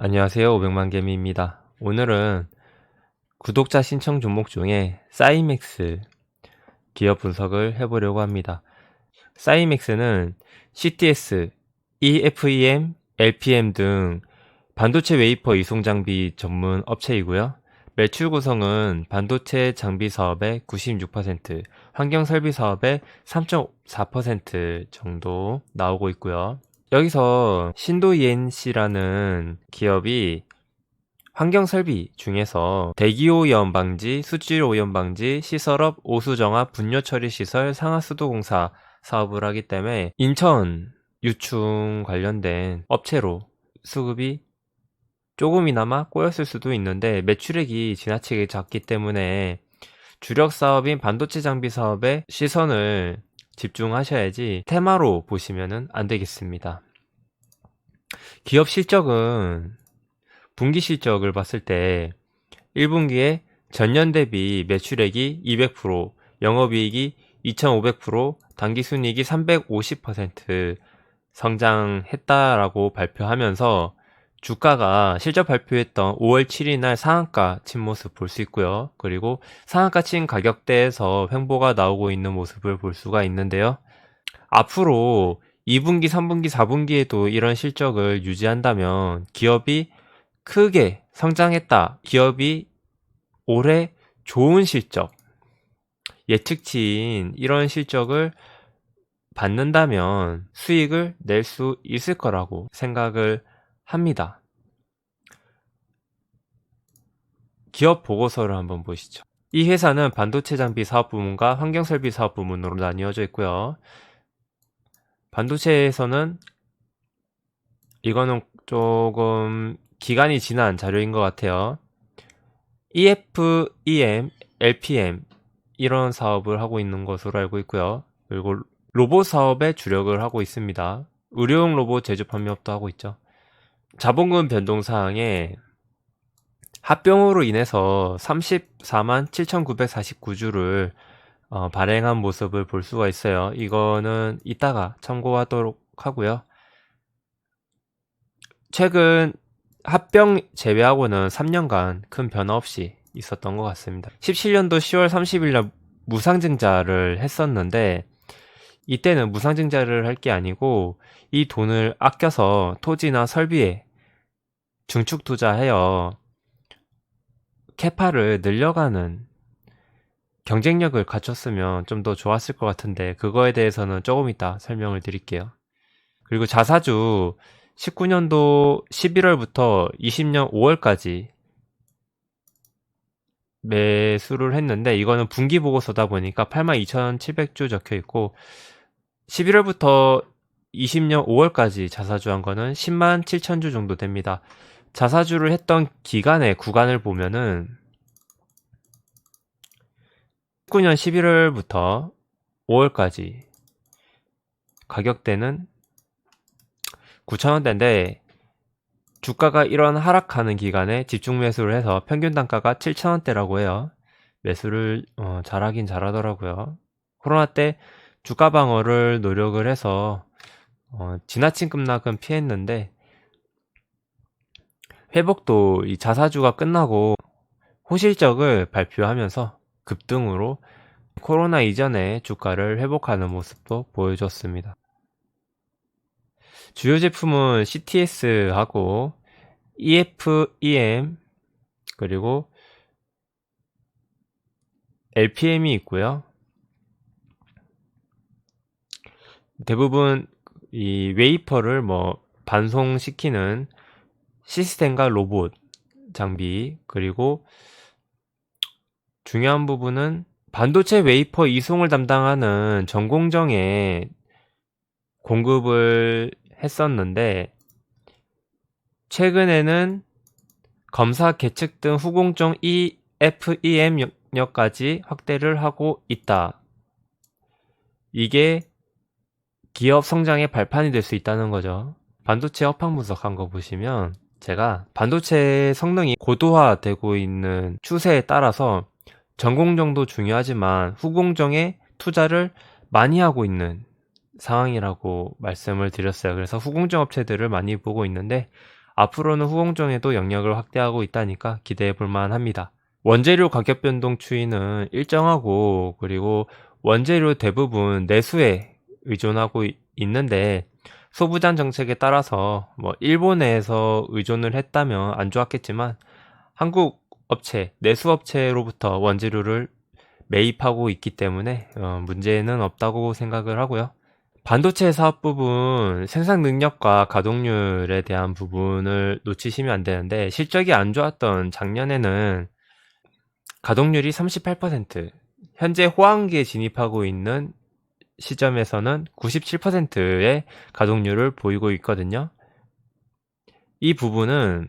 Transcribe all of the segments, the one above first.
안녕하세요. 500만개미입니다. 오늘은 구독자 신청 종목 중에 사이맥스 기업 분석을 해보려고 합니다. 사이맥스는 CTS, EFEM, LPM 등 반도체 웨이퍼 이송 장비 전문 업체이고요. 매출 구성은 반도체 장비 사업의 96%, 환경 설비 사업의 3.4% 정도 나오고 있고요. 여기서 신도 ENC라는 기업이 환경 설비 중에서 대기오염 방지, 수질오염 방지, 시설업, 오수정화, 분뇨 처리 시설, 상하수도 공사 사업을 하기 때문에 인천 유충 관련된 업체로 수급이 조금이나마 꼬였을 수도 있는데 매출액이 지나치게 작기 때문에 주력 사업인 반도체 장비 사업에 시선을 집중하셔야지 테마로 보시면 안 되겠습니다. 기업 실적은 분기 실적을 봤을 때 1분기에 전년 대비 매출액이 200%, 영업이익이 2500%, 당기순이익이 350% 성장했다라고 발표하면서 주가가 실적 발표했던 5월 7일 날 상한가 친 모습 볼 수 있고요. 그리고 상한가 친 가격대에서 횡보가 나오고 있는 모습을 볼 수가 있는데요. 앞으로 2분기, 3분기, 4분기에도 이런 실적을 유지한다면 기업이 크게 성장했다. 기업이 올해 좋은 실적, 예측치인 이런 실적을 받는다면 수익을 낼 수 있을 거라고 생각을 합니다. 기업 보고서를 한번 보시죠. 이 회사는 반도체 장비 사업 부문과 환경 설비 사업 부문으로 나뉘어져 있고요. 반도체에서는 이거는 조금 기간이 지난 자료인 것 같아요. EFEM, LPM 이런 사업을 하고 있는 것으로 알고 있고요. 그리고 로봇 사업에 주력을 하고 있습니다. 의료용 로봇 제조 판매업도 하고 있죠. 자본금 변동사항에 합병으로 인해서 34만 7,949주를 발행한 모습을 볼 수가 있어요. 이거는 이따가 참고하도록 하고요. 최근 합병 제외하고는 3년간 큰 변화 없이 있었던 것 같습니다. 17년도 10월 30일 날 무상증자를 했었는데 이때는 무상증자를 할 게 아니고 이 돈을 아껴서 토지나 설비에 중축 투자하여 캐파를 늘려가는 경쟁력을 갖췄으면 좀 더 좋았을 것 같은데 그거에 대해서는 조금 이따 설명을 드릴게요. 그리고 자사주 19년도 11월부터 20년 5월까지 매수를 했는데 이거는 분기 보고서다 보니까 82,700주 적혀 있고 11월부터 20년 5월까지 자사주 한 거는 10만 7천주 정도 됩니다. 자사주를 했던 기간의 구간을 보면은 19년 11월부터 5월까지 가격대는 9,000원대인데 주가가 이런 하락하는 기간에 집중 매수를 해서 평균 단가가 7,000원대라고 해요. 매수를 잘하긴 잘하더라고요. 코로나 때 주가 방어를 노력을 해서 지나친 급락은 피했는데 회복도 이 자사주가 끝나고 호실적을 발표하면서 급등으로 코로나 이전에 주가를 회복하는 모습도 보여줬습니다. 주요 제품은 CTS하고 EFEM 그리고 LPM이 있고요. 대부분 이 웨이퍼를 반송시키는 시스템과 로봇 장비 그리고 중요한 부분은 반도체 웨이퍼 이송을 담당하는 전공정에 공급을 했었는데 최근에는 검사 계측 등 후공정 EFEM 영역까지 확대를 하고 있다. 이게 기업 성장의 발판이 될 수 있다는 거죠. 반도체 업황 분석한 거 보시면 제가 반도체 성능이 고도화되고 있는 추세에 따라서 전공정도 중요하지만 후공정에 투자를 많이 하고 있는 상황이라고 말씀을 드렸어요. 그래서 후공정 업체들을 많이 보고 있는데 앞으로는 후공정에도 영역을 확대하고 있다니까 기대해 볼 만합니다. 원재료 가격 변동 추이는 일정하고, 그리고 원재료 대부분 내수에 의존하고 있는데, 소부장 정책에 따라서 뭐 일본에서 의존을 했다면 안 좋았겠지만 한국 업체, 내수 업체로부터 원재료를 매입하고 있기 때문에 문제는 없다고 생각을 하고요. 반도체 사업 부분 생산 능력과 가동률에 대한 부분을 놓치시면 안 되는데, 실적이 안 좋았던 작년에는 가동률이 38%, 현재 호황기에 진입하고 있는 시점에서는 97%의 가동률을 보이고 있거든요. 이 부분은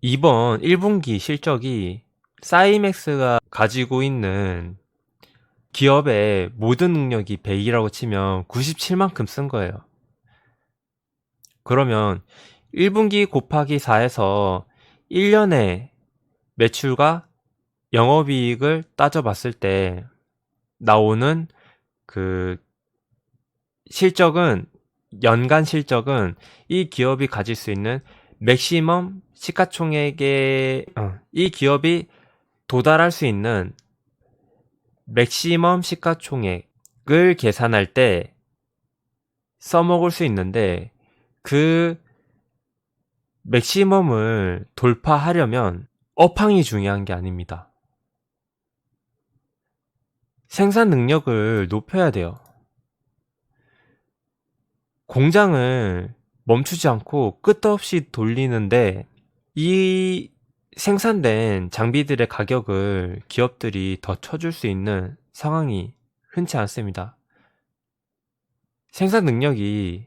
이번 1분기 실적이 사이맥스가 가지고 있는 기업의 모든 능력이 100이라고 치면 97만큼 쓴 거예요. 그러면 1분기 곱하기 4에서 1년의 매출과 영업이익을 따져봤을 때 나오는 그 실적은, 연간 실적은 이 기업이 가질 수 있는 맥시멈 시가총액의 이 기업이 도달할 수 있는 맥시멈 시가총액을 계산할 때 써먹을 수 있는데, 그 맥시멈을 돌파하려면 업황이 중요한 게 아닙니다. 생산 능력을 높여야 돼요. 공장을 멈추지 않고 끝없이 돌리는데, 이 생산된 장비들의 가격을 기업들이 더 쳐줄 수 있는 상황이 흔치 않습니다. 생산 능력이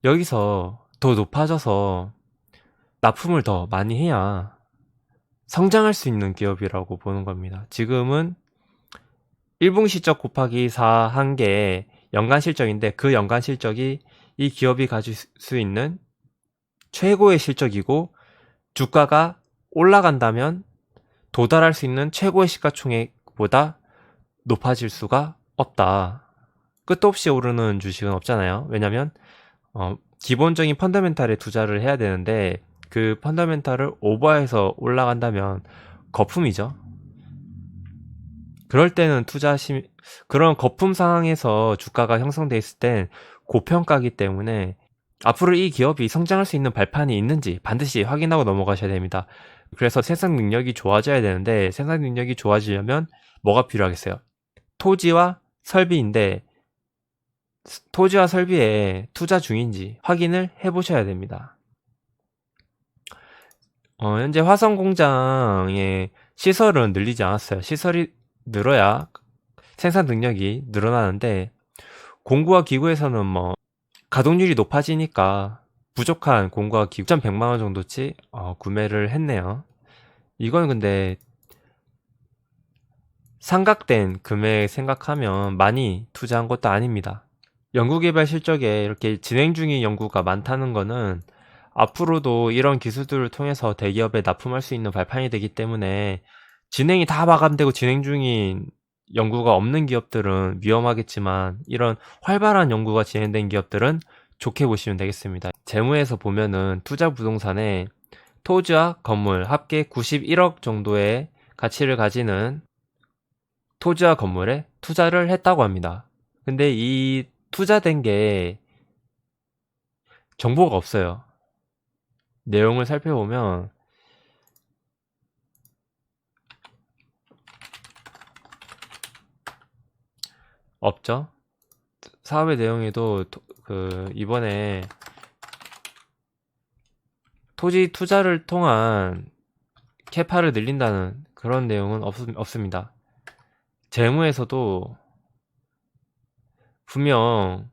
여기서 더 높아져서 납품을 더 많이 해야 성장할 수 있는 기업이라고 보는 겁니다. 지금은 1분기 실적 곱하기 4 한 게 연간 실적인데, 그 연간 실적이 이 기업이 가질 수 있는 최고의 실적이고, 주가가 올라간다면 도달할 수 있는 최고의 시가총액보다 높아질 수가 없다. 끝도 없이 오르는 주식은 없잖아요. 왜냐면 기본적인 펀더멘탈에 투자를 해야 되는데, 그 펀더멘탈을 오버해서 올라간다면 거품이죠. 그럴 때는 그런 거품 상황에서 주가가 형성돼 있을 땐 고평가이기 때문에 앞으로 이 기업이 성장할 수 있는 발판이 있는지 반드시 확인하고 넘어가셔야 됩니다. 그래서 생산 능력이 좋아져야 되는데, 생산 능력이 좋아지려면 뭐가 필요하겠어요? 토지와 설비인데, 토지와 설비에 투자 중인지 확인을 해보셔야 됩니다. 현재 화성 공장의 시설은 늘리지 않았어요. 시설이 늘어야 생산 능력이 늘어나는데, 공구와 기구에서는 뭐 가동률이 높아지니까 부족한 공구와 기구 9,100만원 정도치 구매를 했네요. 이건 근데 삼각된 금액 생각하면 많이 투자한 것도 아닙니다. 연구개발 실적에 이렇게 진행 중인 연구가 많다는 거는 앞으로도 이런 기술들을 통해서 대기업에 납품할 수 있는 발판이 되기 때문에, 진행이 다 마감되고 진행 중인 연구가 없는 기업들은 위험하겠지만, 이런 활발한 연구가 진행된 기업들은 좋게 보시면 되겠습니다. 재무에서 보면은 투자 부동산에 토지와 건물 합계 91억 정도의 가치를 가지는 토지와 건물에 투자를 했다고 합니다. 근데 이 투자된 게 정보가 없어요. 내용을 살펴보면 없죠. 사업의 내용에도 이번에 토지 투자를 통한 캐파를 늘린다는 그런 내용은 없습니다. 재무에서도 분명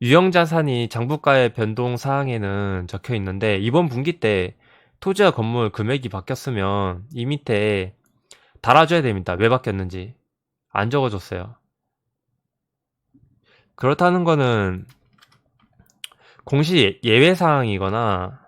유형자산이 장부가의 변동 사항에는 적혀 있는데, 이번 분기 때 토지와 건물 금액이 바뀌었으면 이 밑에 달아줘야 됩니다. 왜 바뀌었는지. 안 적어줬어요. 그렇다는 거는 공시 예외 사항이거나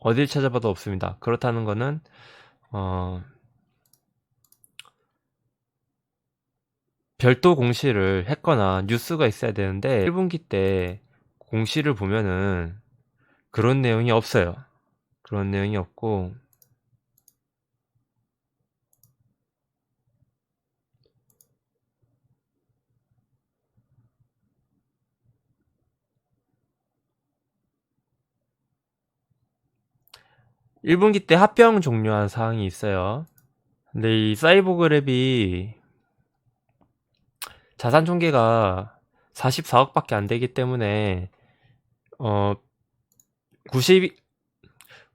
어딜 찾아봐도 없습니다. 그렇다는 거는 별도 공시를 했거나 뉴스가 있어야 되는데 1분기 때 공시를 보면은 그런 내용이 없어요. 그런 내용이 없고 1분기 때 합병 종료한 사항이 있어요. 근데 이 사이버그랩이 자산 총계가 44억밖에 안 되기 때문에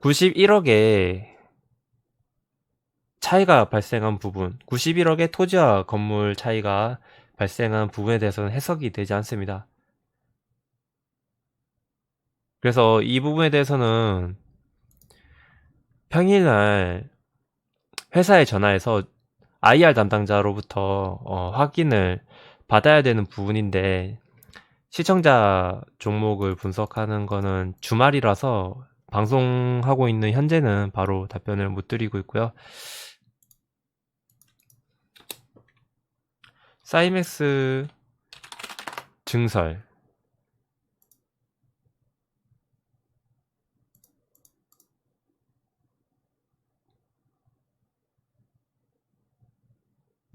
91억의 차이가 발생한 부분, 91억의 토지와 건물 차이가 발생한 부분에 대해서는 해석이 되지 않습니다. 그래서 이 부분에 대해서는 평일날 회사에 전화해서 IR 담당자로부터 확인을 받아야 되는 부분인데 시청자 종목을 분석하는 거는 주말이라서 방송하고 있는 현재는 바로 답변을 못 드리고 있고요. 사이맥스 증설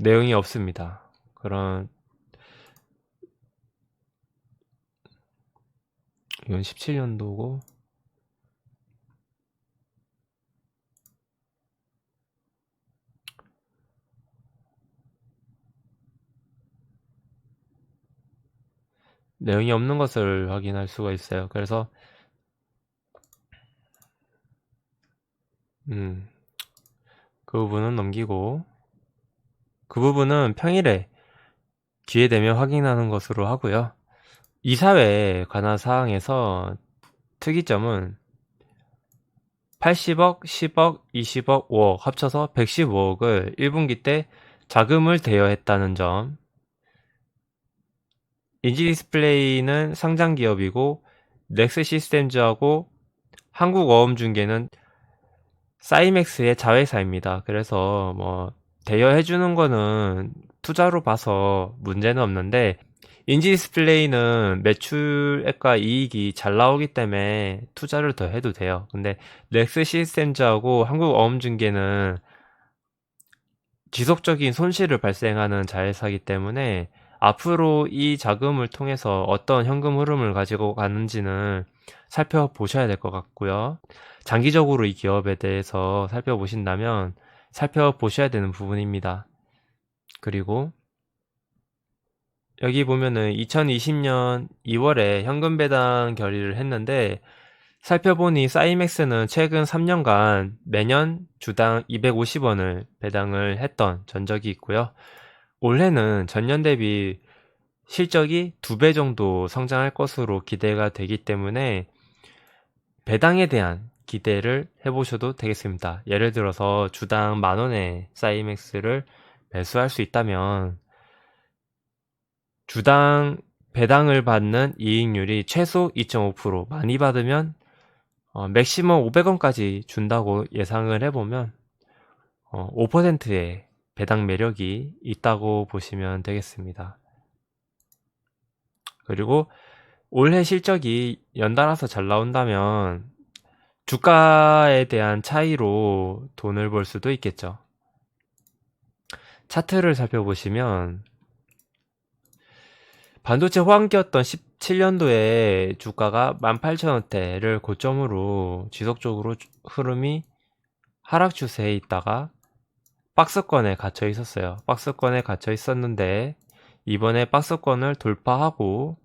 내용이 없습니다. 그런 이건 17년도고 내용이 없는 것을 확인할 수가 있어요. 그래서 그 부분은 넘기고 그 부분은 평일에 기회 되면 확인하는 것으로 하고요. 이사회에 관한 사항에서 특이점은 80억, 10억, 20억, 5억 합쳐서 115억을 1분기 때 자금을 대여했다는 점. 인지디스플레이는 상장기업이고 넥스시스템즈하고 한국어음중개는 사이맥스의 자회사입니다. 그래서 뭐 대여해주는 거는 투자로 봐서 문제는 없는데 인지디스플레이는 매출액과 이익이 잘 나오기 때문에 투자를 더 해도 돼요. 근데 넥스시스템즈하고 한국어음중개는 지속적인 손실을 발생하는 자회사이기 때문에 앞으로 이 자금을 통해서 어떤 현금 흐름을 가지고 가는지는 살펴보셔야 될 것 같고요. 장기적으로 이 기업에 대해서 살펴보신다면 살펴보셔야 되는 부분입니다. 그리고 여기 보면은 2020년 2월에 현금 배당 결의를 했는데 살펴보니 사이맥스는 최근 3년간 매년 주당 250원을 배당을 했던 전적이 있고요. 올해는 전년 대비 실적이 2배 정도 성장할 것으로 기대가 되기 때문에 배당에 대한 기대를 해보셔도 되겠습니다. 예를 들어서 주당 10,000원에 사이맥스를 매수할 수 있다면 주당 배당을 받는 이익률이 최소 2.5%, 많이 받으면 맥시멈 500원까지 준다고 예상을 해보면 5%의 배당 매력이 있다고 보시면 되겠습니다. 그리고 올해 실적이 연달아서 잘 나온다면 주가에 대한 차이로 돈을 벌 수도 있겠죠. 차트를 살펴보시면 반도체 호황기였던 17년도에 주가가 18,000원대를 고점으로 지속적으로 흐름이 하락 추세에 있다가 박스권에 갇혀 있었어요. 박스권에 갇혀 있었는데 이번에 박스권을 돌파하고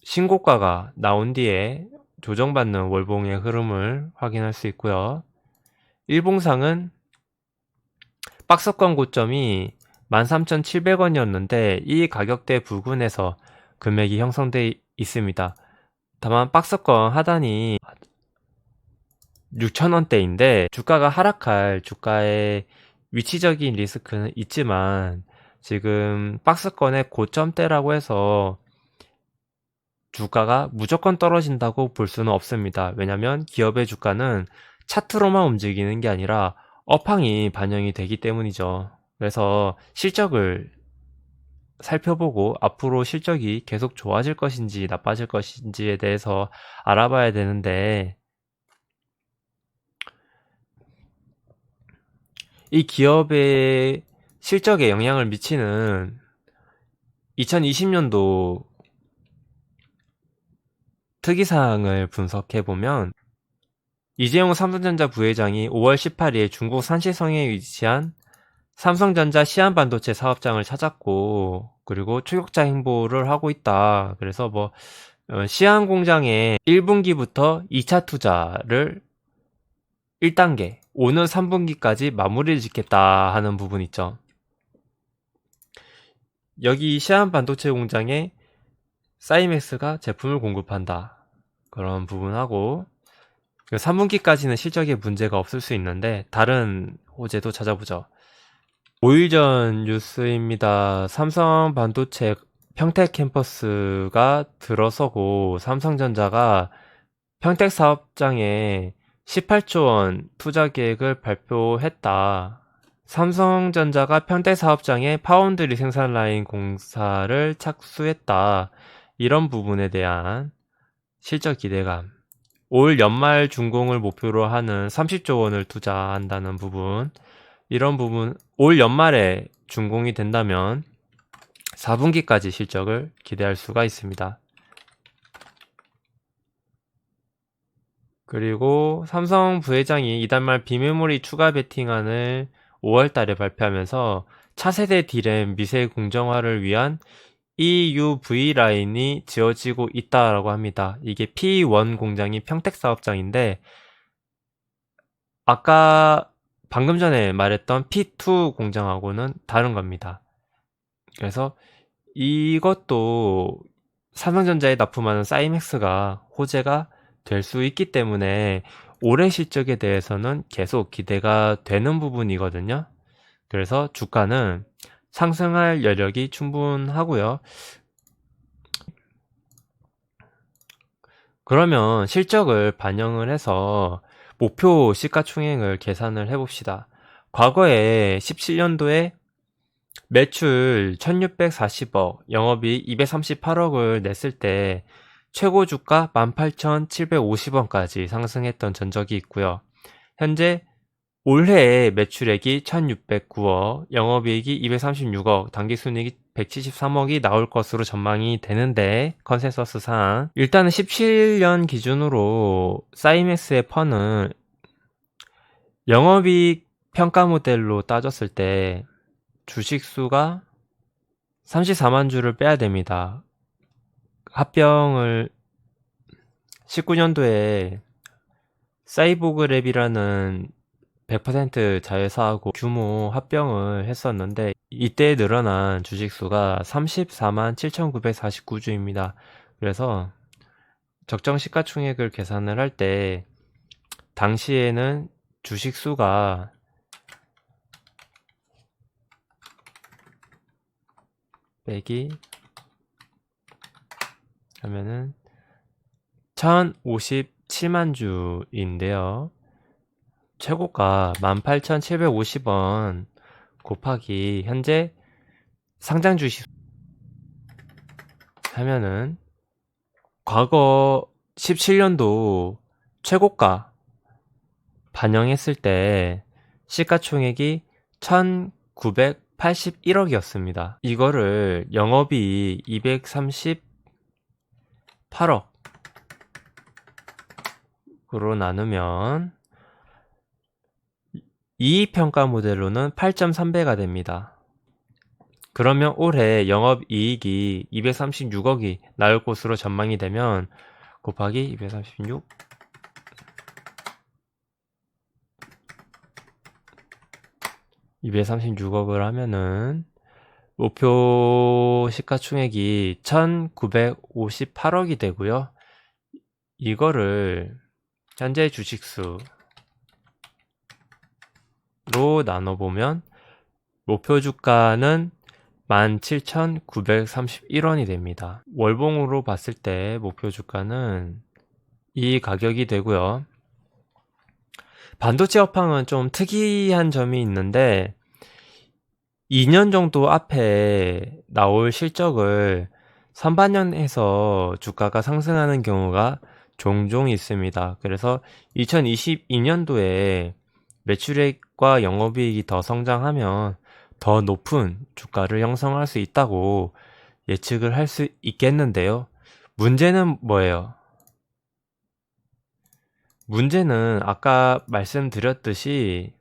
신고가가 나온 뒤에 조정받는 월봉의 흐름을 확인할 수 있고요. 일봉상은 박스권 고점이 13,700원이었는데 이 가격대 부근에서 금액이 형성되어 있습니다. 다만 박스권 하단이 6,000원대인데 주가가 하락할 주가의 위치적인 리스크는 있지만 지금 박스권의 고점대라고 해서 주가가 무조건 떨어진다고 볼 수는 없습니다. 왜냐하면 기업의 주가는 차트로만 움직이는 게 아니라 업황이 반영이 되기 때문이죠. 그래서 실적을 살펴보고 앞으로 실적이 계속 좋아질 것인지 나빠질 것인지에 대해서 알아봐야 되는데, 이 기업의 실적에 영향을 미치는 2020년도 특이사항을 분석해보면, 이재용 삼성전자 부회장이 5월 18일 중국 산시성에 위치한 삼성전자 시안반도체 사업장을 찾았고, 그리고 추격자 행보를 하고 있다. 그래서 시안 공장에 1분기부터 2차 투자를 1단계, 오는 3분기까지 마무리를 짓겠다 하는 부분 있죠. 여기 시안 반도체 공장에 사이맥스가 제품을 공급한다. 그런 부분하고, 3분기까지는 실적에 문제가 없을 수 있는데, 다른 호재도 찾아보죠. 5일 전 뉴스입니다. 삼성 반도체 평택 캠퍼스가 들어서고, 삼성전자가 평택 사업장에 18조 원 투자 계획을 발표했다. 삼성전자가 평택 사업장에 파운드리 생산 라인 공사를 착수했다. 이런 부분에 대한 실적 기대감. 올 연말 준공을 목표로 하는 30조 원을 투자한다는 부분. 이런 부분, 올 연말에 준공이 된다면 4분기까지 실적을 기대할 수가 있습니다. 그리고 삼성 부회장이 이달 말 비메모리 추가 베팅안을 5월 달에 발표하면서 차세대 D램 미세 공정화를 위한 EUV 라인이 지어지고 있다라고 합니다. 이게 P1 공장이 평택 사업장인데, 아까 방금 전에 말했던 P2 공장하고는 다른 겁니다. 그래서 이것도 삼성전자에 납품하는 사이맥스가 호재가 될 수 있기 때문에 올해 실적에 대해서는 계속 기대가 되는 부분이거든요. 그래서 주가는 상승할 여력이 충분하고요. 그러면 실적을 반영을 해서 목표 시가총액을 계산을 해봅시다. 과거에 17년도에 매출 1640억, 영업이익 238억을 냈을 때 최고 주가 18,750원까지 상승했던 전적이 있고요. 현재 올해 매출액이 1609억, 영업이익이 236억, 당기순이익이 173억이 나올 것으로 전망이 되는데, 컨센서스상 일단은 17년 기준으로 사이맥스의 펀은 영업이익 평가 모델로 따졌을 때 주식수가 34만 주를 빼야 됩니다. 합병을 19년도에 사이보그랩이라는 100% 자회사하고 규모 합병을 했었는데, 이때 늘어난 주식수가 34만 7,949주입니다. 그래서 적정 시가총액을 계산을 할 때 당시에는 주식수가 빼기 하면은 1057만 주인데요. 최고가 18,750원 곱하기 현재 상장 주식 하면은 과거 17년도 최고가 반영했을 때 시가총액이 1981억이었습니다. 이거를 영업이 238억으로 나누면 이익평가 모델로는 8.3배가 됩니다. 그러면 올해 영업이익이 236억이 나올 것으로 전망이 되면 곱하기 236 236억을 하면은 목표 시가총액이 1958억이 되고요. 이거를 현재 주식수로 나눠보면 목표 주가는 17,931원이 됩니다. 월봉으로 봤을 때 목표 주가는 이 가격이 되고요. 반도체 업황은 좀 특이한 점이 있는데 2년 정도 앞에 나올 실적을 선반영해서 주가가 상승하는 경우가 종종 있습니다. 그래서 2022년도에 매출액과 영업이익이 더 성장하면 더 높은 주가를 형성할 수 있다고 예측을 할 수 있겠는데요. 문제는 뭐예요? 문제는 아까 말씀드렸듯이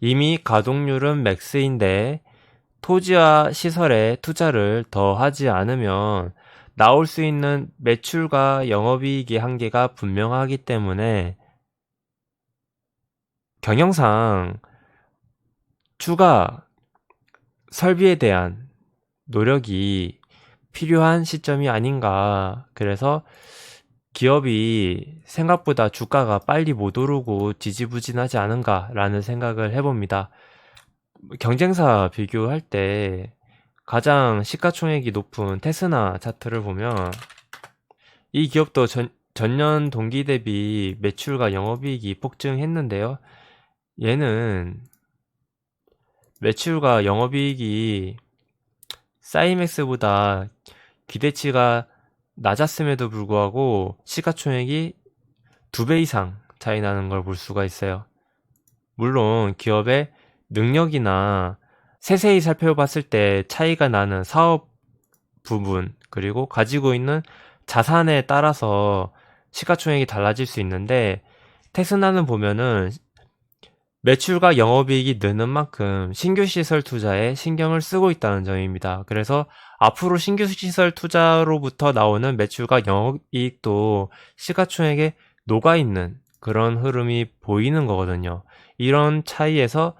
이미 가동률은 맥스인데 토지와 시설에 투자를 더 하지 않으면 나올 수 있는 매출과 영업이익의 한계가 분명하기 때문에 경영상 추가 설비에 대한 노력이 필요한 시점이 아닌가. 그래서 기업이 생각보다 주가가 빨리 못 오르고 지지부진하지 않은가 라는 생각을 해봅니다. 경쟁사 비교할 때 가장 시가총액이 높은 테스나 차트를 보면 이 기업도 전년 동기 대비 매출과 영업이익이 폭증했는데요. 얘는 매출과 영업이익이 사이맥스보다 기대치가 낮았음에도 불구하고 시가총액이 2배 이상 차이 나는 걸 볼 수가 있어요. 물론 기업의 능력이나 세세히 살펴봤을 때 차이가 나는 사업 부분 그리고 가지고 있는 자산에 따라서 시가총액이 달라질 수 있는데 테스나는 보면은 매출과 영업이익이 느는 만큼 신규 시설 투자에 신경을 쓰고 있다는 점입니다. 그래서 앞으로 신규 시설 투자로부터 나오는 매출과 영업이익도 시가총액에 녹아있는 그런 흐름이 보이는 거거든요. 이런 차이에서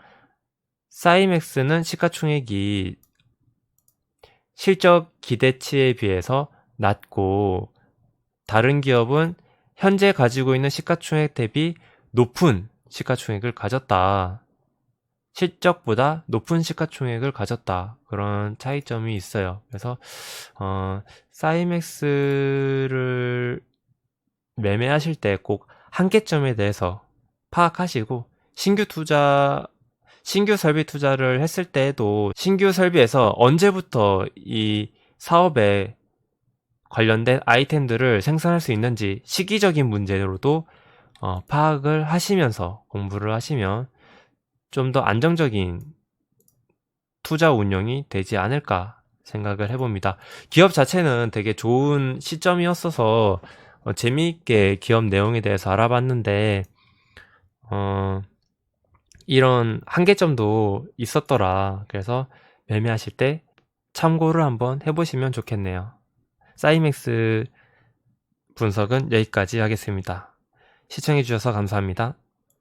사이맥스는 시가총액이 실적 기대치에 비해서 낮고 다른 기업은 현재 가지고 있는 시가총액 대비 높은 시가총액을 가졌다. 실적보다 높은 시가총액을 가졌다. 그런 차이점이 있어요. 그래서 사이맥스를 매매하실 때 꼭 한계점에 대해서 파악하시고 신규 설비 투자를 했을 때에도 신규 설비에서 언제부터 이 사업에 관련된 아이템들을 생산할 수 있는지 시기적인 문제로도 파악을 하시면서 공부를 하시면 좀 더 안정적인 투자 운영이 되지 않을까 생각을 해봅니다. 기업 자체는 되게 좋은 시점이었어서 재미있게 기업 내용에 대해서 알아봤는데 이런 한계점도 있었더라. 그래서 매매하실 때 참고를 한번 해보시면 좋겠네요. 사이맥스 분석은 여기까지 하겠습니다. 시청해주셔서 감사합니다.